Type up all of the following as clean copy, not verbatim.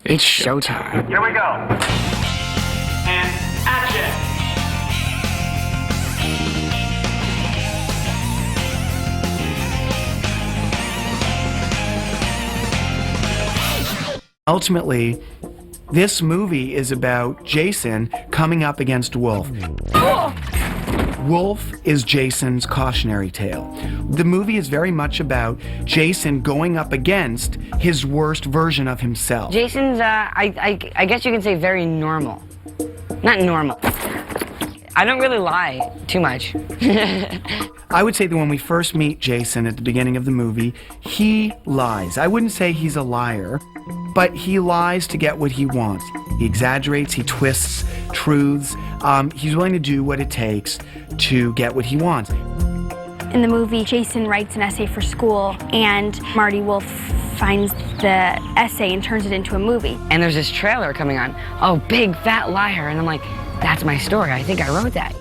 It's showtime. Here we go. And action. Ultimately, this movie is about Jason coming up against Wolf. Wolf is Jason's cautionary tale. The movie is very much about Jason going up against his worst version of himself. Jason's, I guess you can say very normal. Not normal. I don't really lie too much. I would say that when we first meet Jason at the beginning of the movie, he lies. I wouldn't say he's a liar, but he lies to get what he wants. He exaggerates, he twists truths. He's willing to do what it takes to get what he wants. In the movie, Jason writes an essay for school, and Marty Wolf finds the essay and turns it into a movie. And there's this trailer coming on. Oh, big fat liar. And I'm like, that's my story. I think I wrote that.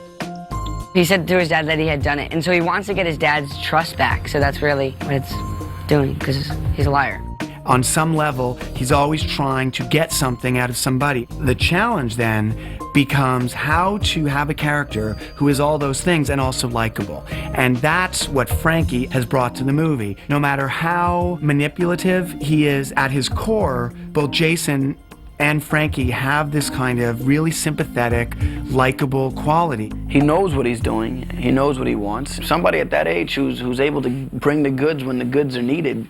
He said to his dad that he had done it, and so he wants to get his dad's trust back. So that's really what it's doing, because he's a liar. On some level, he's always trying to get something out of somebody. The challenge then becomes how to have a character who is all those things and also likable. And that's what Frankie has brought to the movie. No matter how manipulative he is at his core, both Jason and Frankie have this kind of really sympathetic, likable quality. He knows what he's doing. He knows what he wants. Somebody at that age who's able to bring the goods when the goods are needed,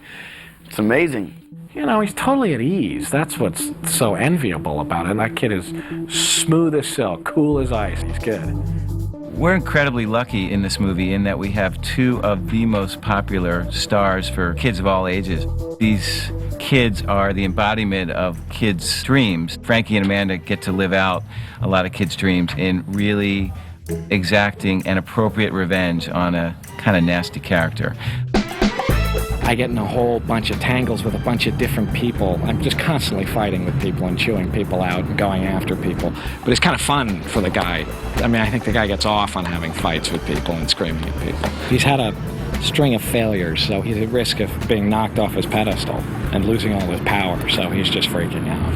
it's amazing. You know, he's totally at ease. That's what's so enviable about it. That kid is smooth as silk, cool as ice. He's good. We're incredibly lucky in this movie in that we have two of the most popular stars for kids of all ages. These kids are the embodiment of kids' dreams. Frankie and Amanda get to live out a lot of kids' dreams in really exacting and appropriate revenge on a kind of nasty character. I get in a whole bunch of tangles with a bunch of different people. I'm just constantly fighting with people and chewing people out and going after people. But it's kind of fun for the guy. I mean, I think the guy gets off on having fights with people and screaming at people. He's had a string of failures, so he's at risk of being knocked off his pedestal and losing all his power, so he's just freaking out.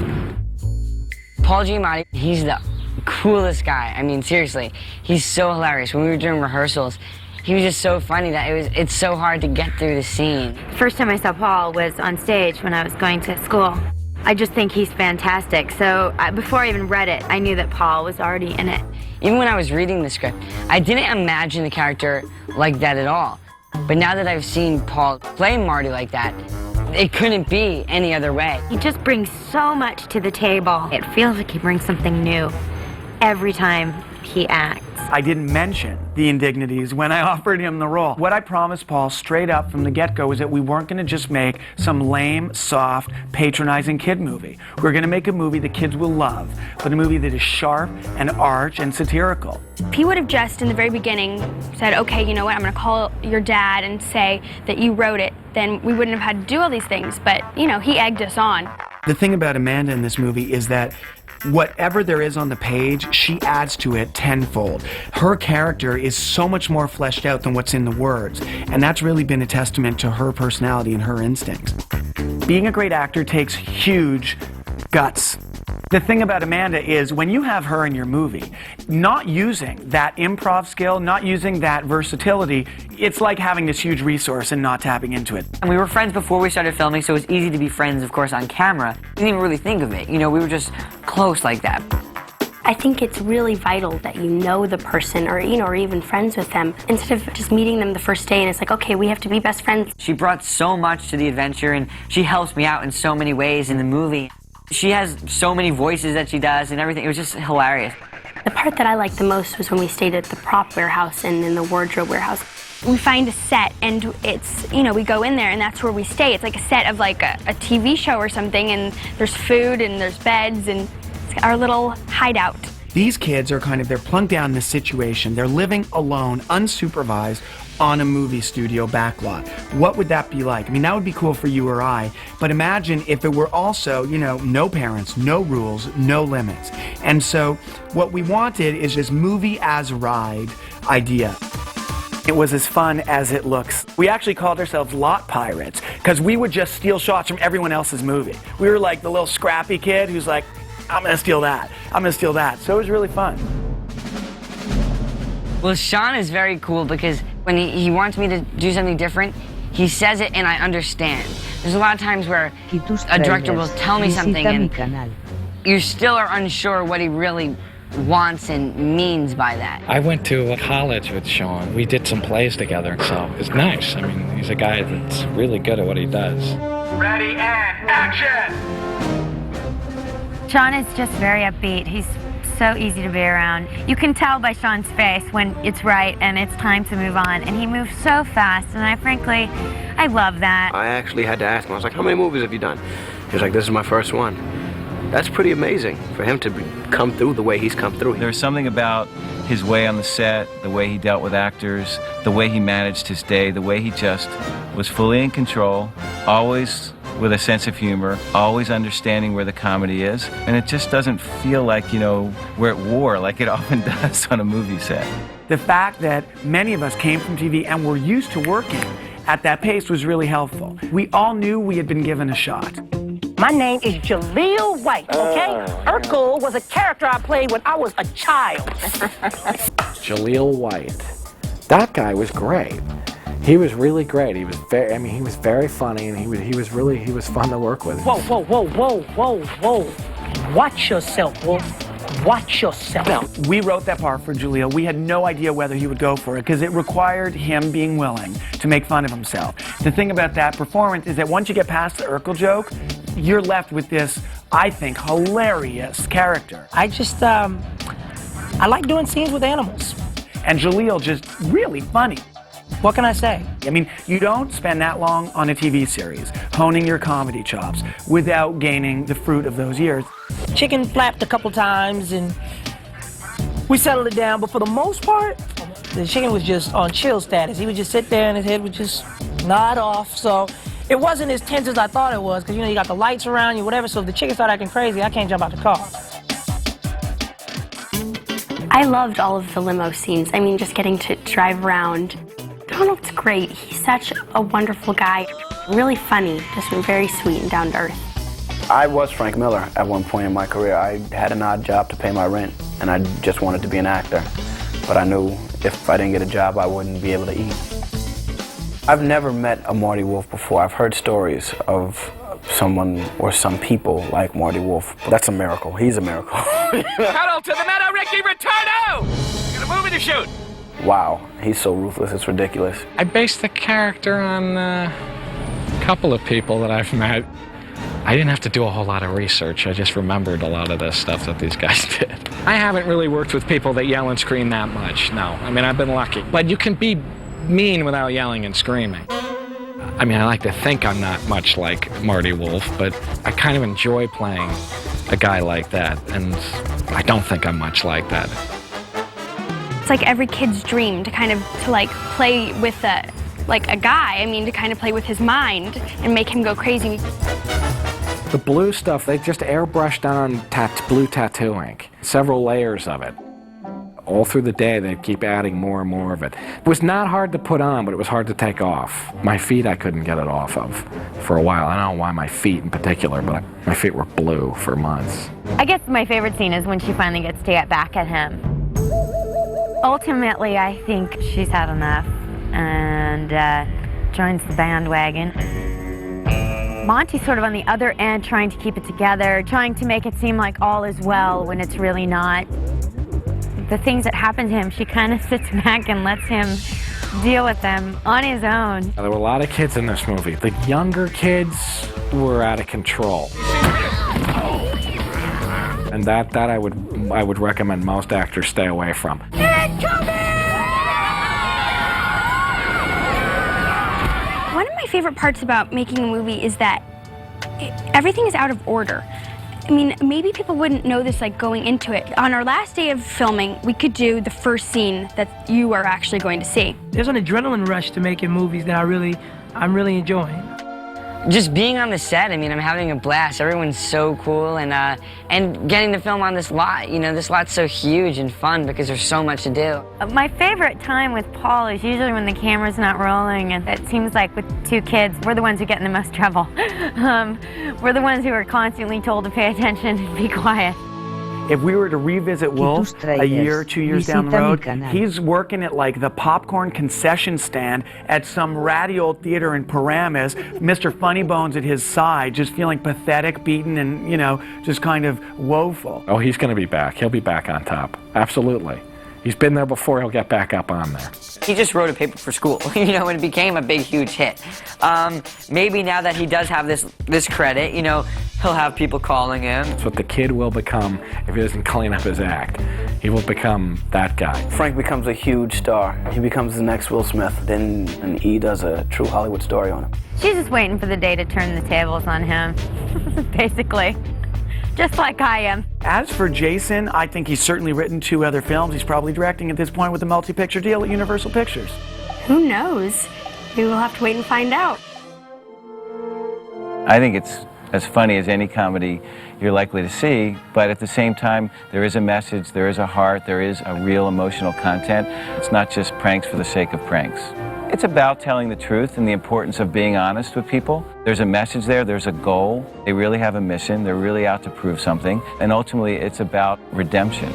Paul Giamatti, he's the coolest guy. I mean, seriously, he's so hilarious. When we were doing rehearsals, he was just so funny that it's so hard to get through the scene. First time I saw Paul was on stage when I was going to school. I just think he's fantastic. So before I even read it, I knew that Paul was already in it. Even when I was reading the script, I didn't imagine the character like that at all. But now that I've seen Paul play Marty like that, it couldn't be any other way. He just brings so much to the table. It feels like he brings something new every time he acts. I didn't mention the indignities when I offered him the role. What I promised Paul straight up from the get-go was that we weren't going to just make some lame, soft, patronizing kid movie. We're going to make a movie that kids will love, but a movie that is sharp and arch and satirical. If he would have just, in the very beginning, said, okay, you know what, I'm going to call your dad and say that you wrote it, then we wouldn't have had to do all these things. But, you know, he egged us on. The thing about Amanda in this movie is that whatever there is on the page, she adds to it tenfold. Her character is so much more fleshed out than what's in the words, and that's really been a testament to her personality and her instincts. Being a great actor takes huge guts. The thing about Amanda is when you have her in your movie, not using that improv skill, not using that versatility, it's like having this huge resource and not tapping into it. And we were friends before we started filming, so it was easy to be friends, of course, on camera. Didn't even really think of it. You know, we were just close like that. I think it's really vital that you know the person or, you know, or even friends with them instead of just meeting them the first day and it's like, okay, we have to be best friends. She brought so much to the adventure and she helps me out in so many ways in the movie. She has so many voices that she does and everything. It was just hilarious. The part that I liked the most was when we stayed at the prop warehouse and in the wardrobe warehouse. We find a set and it's, you know, we go in there and that's where we stay. It's like a set of like a TV show or something and there's food and there's beds and it's our little hideout. These kids are they're plunked down in this situation. They're living alone, unsupervised, on a movie studio backlot. What would that be like? I mean, that would be cool for you or I, but imagine if it were also, you know, no parents, no rules, no limits. And so what we wanted is this movie as a ride idea. It was as fun as it looks. We actually called ourselves lot pirates because we would just steal shots from everyone else's movie. We were like the little scrappy kid who's like, I'm gonna steal that, I'm gonna steal that. So it was really fun. Well, Sean is very cool because when he wants me to do something different, he says it and I understand. There's a lot of times where a director will tell me something and you still are unsure what he really wants and means by that. I went to college with Sean. We did some plays together, so it's nice. I mean, he's a guy that's really good at what he does. Ready and action! Sean is just very upbeat. He's so easy to be around. You can tell by Sean's face when it's right and it's time to move on, and he moves so fast, and I love that. I actually had to ask him, I was like, how many movies have you done? He was like, this is my first one. That's pretty amazing for him to come through the way he's come through. There was something about his way on the set, the way he dealt with actors, the way he managed his day, the way he just was fully in control, always with a sense of humor, always understanding where the comedy is, and it just doesn't feel like, we're at war like it often does on a movie set. The fact that many of us came from TV and were used to working at that pace was really helpful. We all knew we had been given a shot. My name is Jaleel White, okay? Urkel was a character I played when I was a child. Jaleel White. That guy was great. He was really great. He was very funny, and he was fun to work with. Whoa, whoa, whoa, whoa, whoa, whoa. Watch yourself, Wolf. Watch yourself. Now, we wrote that part for Jaleel. We had no idea whether he would go for it because it required him being willing to make fun of himself. The thing about that performance is that once you get past the Urkel joke, you're left with this, I think, hilarious character. I just, I like doing scenes with animals. And Jaleel just really funny. What can I say? I mean, you don't spend that long on a TV series honing your comedy chops without gaining the fruit of those years. Chicken flapped a couple times and we settled it down, but for the most part, the chicken was just on chill status. He would just sit there and his head would just nod off. So it wasn't as tense as I thought it was because, you got the lights around you, whatever. So if the chicken started acting crazy, I can't jump out the car. I loved all of the limo scenes. I mean, just getting to drive around. Donald's great. He's such a wonderful guy. Really funny, just very sweet and down to earth. I was Frank Miller at one point in my career. I had an odd job to pay my rent, and I just wanted to be an actor. But I knew if I didn't get a job, I wouldn't be able to eat. I've never met a Marty Wolf before. I've heard stories of someone or some people like Marty Wolf. But that's a miracle. He's a miracle. Cuddle to the meadow, Ricky Retardo! Got a movie to shoot! Wow, he's so ruthless, it's ridiculous. I based the character on a couple of people that I've met. I didn't have to do a whole lot of research. I just remembered a lot of the stuff that these guys did. I haven't really worked with people that yell and scream that much, no. I mean, I've been lucky. But you can be mean without yelling and screaming. I mean, I like to think I'm not much like Marty Wolf, but I kind of enjoy playing a guy like that, and I don't think I'm much like that. It's like every kid's dream to kind of play with a guy. I mean, to kind of play with his mind and make him go crazy. The blue stuff, they just airbrushed on blue tattoo ink. Several layers of it. All through the day, they'd keep adding more and more of it. It was not hard to put on, but it was hard to take off. My feet, I couldn't get it off of for a while. I don't know why my feet in particular, but my feet were blue for months. I guess my favorite scene is when she finally gets to get back at him. Ultimately, I think she's had enough and joins the bandwagon. Monty's sort of on the other end, trying to keep it together, trying to make it seem like all is well when it's really not. The things that happen to him, she kind of sits back and lets him deal with them on his own. There were a lot of kids in this movie. The younger kids were out of control. And that I would recommend most actors stay away from. One of my favorite parts about making a movie is that everything is out of order. I mean, maybe people wouldn't know this going into it. On our last day of filming, we could do the first scene that you are actually going to see. There's an adrenaline rush to making movies that I'm really enjoying. Just being on the set, I mean, I'm having a blast. Everyone's so cool, and getting to film on this lot. You know, this lot's so huge and fun because there's so much to do. My favorite time with Paul is usually when the camera's not rolling, and it seems like with two kids, we're the ones who get in the most trouble. We're the ones who are constantly told to pay attention and be quiet. If we were to revisit Wolf a year, 2 years down the road, he's working at like the popcorn concession stand at some radio theater in Paramus, Mr. Funnybones at his side, just feeling pathetic, beaten, and, you know, just kind of woeful. Oh, he's going to be back. He'll be back on top. Absolutely. He's been there before. He'll get back up on there. He just wrote a paper for school, you know, and it became a big, huge hit. Maybe now that he does have this credit, you know, he'll have people calling him. That's what the kid will become if he doesn't clean up his act. He will become that guy. Frank becomes a huge star. He becomes the next Will Smith. Then and E does a true Hollywood story on him. She's just waiting for the day to turn the tables on him, basically. Just like I am. As for Jason, I think he's certainly written 2 other films. He's probably directing at this point with a multi-picture deal at Universal Pictures. Who knows? We will have to wait and find out. I think it's as funny as any comedy you're likely to see, but at the same time, there is a message, there is a heart, there is a real emotional content. It's not just pranks for the sake of pranks. It's about telling the truth and the importance of being honest with people. There's a message there, there's a goal. They really have a mission, they're really out to prove something, and ultimately it's about redemption.